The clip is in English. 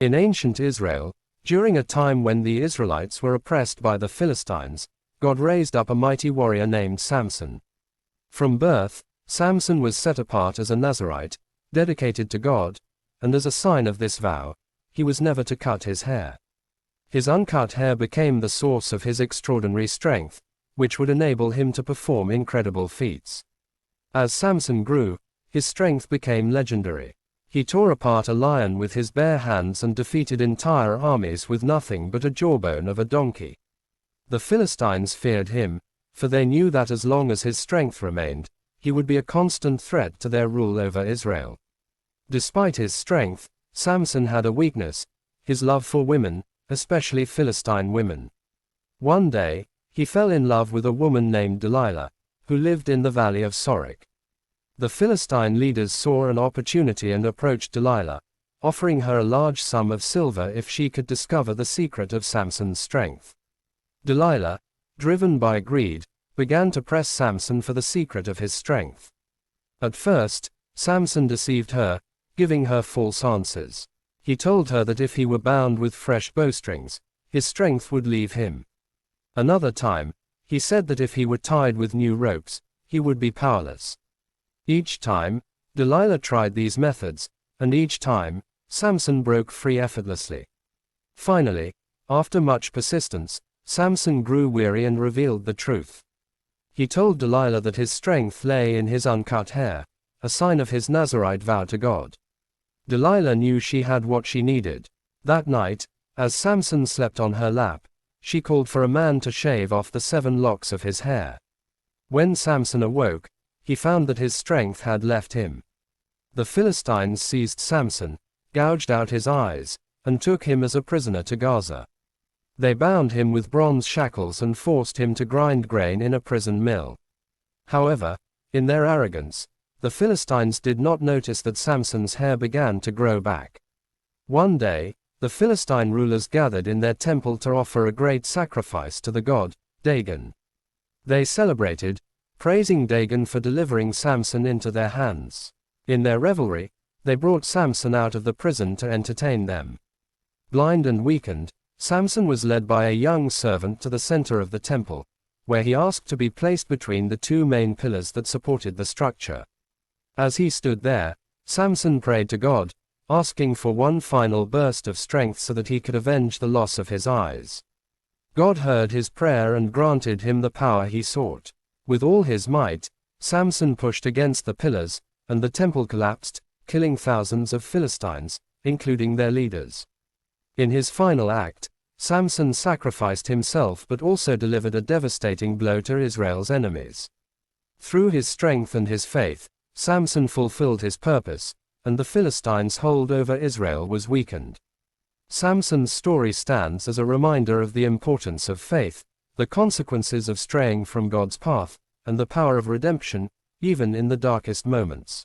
In ancient Israel, during a time when the Israelites were oppressed by the Philistines, God raised up a mighty warrior named Samson. From birth, Samson was set apart as a Nazarite, dedicated to God, and as a sign of this vow, he was never to cut his hair. His uncut hair became the source of his extraordinary strength, which would enable him to perform incredible feats. As Samson grew, his strength became legendary. He tore apart a lion with his bare hands and defeated entire armies with nothing but a jawbone of a donkey. The Philistines feared him, for they knew that as long as his strength remained, he would be a constant threat to their rule over Israel. Despite his strength, Samson had a weakness: his love for women, especially Philistine women. One day, he fell in love with a woman named Delilah, who lived in the valley of Sorek. The Philistine leaders saw an opportunity and approached Delilah, offering her a large sum of silver if she could discover the secret of Samson's strength. Delilah, driven by greed, began to press Samson for the secret of his strength. At first, Samson deceived her, giving her false answers. He told her that if he were bound with fresh bowstrings, his strength would leave him. Another time, he said that if he were tied with new ropes, he would be powerless. Each time, Delilah tried these methods, and each time, Samson broke free effortlessly. Finally, after much persistence, Samson grew weary and revealed the truth. He told Delilah that his strength lay in his uncut hair, a sign of his Nazarite vow to God. Delilah knew she had what she needed. That night, as Samson slept on her lap, she called for a man to shave off the 7 locks of his hair. When Samson awoke, he found that his strength had left him. The Philistines seized Samson, gouged out his eyes, and took him as a prisoner to Gaza. They bound him with bronze shackles and forced him to grind grain in a prison mill. However, in their arrogance, the Philistines did not notice that Samson's hair began to grow back. One day, the Philistine rulers gathered in their temple to offer a great sacrifice to the god, Dagon. They celebrated, praising Dagon for delivering Samson into their hands. In their revelry, they brought Samson out of the prison to entertain them. Blind and weakened, Samson was led by a young servant to the center of the temple, where he asked to be placed between the 2 main pillars that supported the structure. As he stood there, Samson prayed to God, asking for one final burst of strength so that he could avenge the loss of his eyes. God heard his prayer and granted him the power he sought. With all his might, Samson pushed against the pillars, and the temple collapsed, killing thousands of Philistines, including their leaders. In his final act, Samson sacrificed himself but also delivered a devastating blow to Israel's enemies. Through his strength and his faith, Samson fulfilled his purpose, and the Philistines' hold over Israel was weakened. Samson's story stands as a reminder of the importance of faith, the consequences of straying from God's path, and the power of redemption, even in the darkest moments.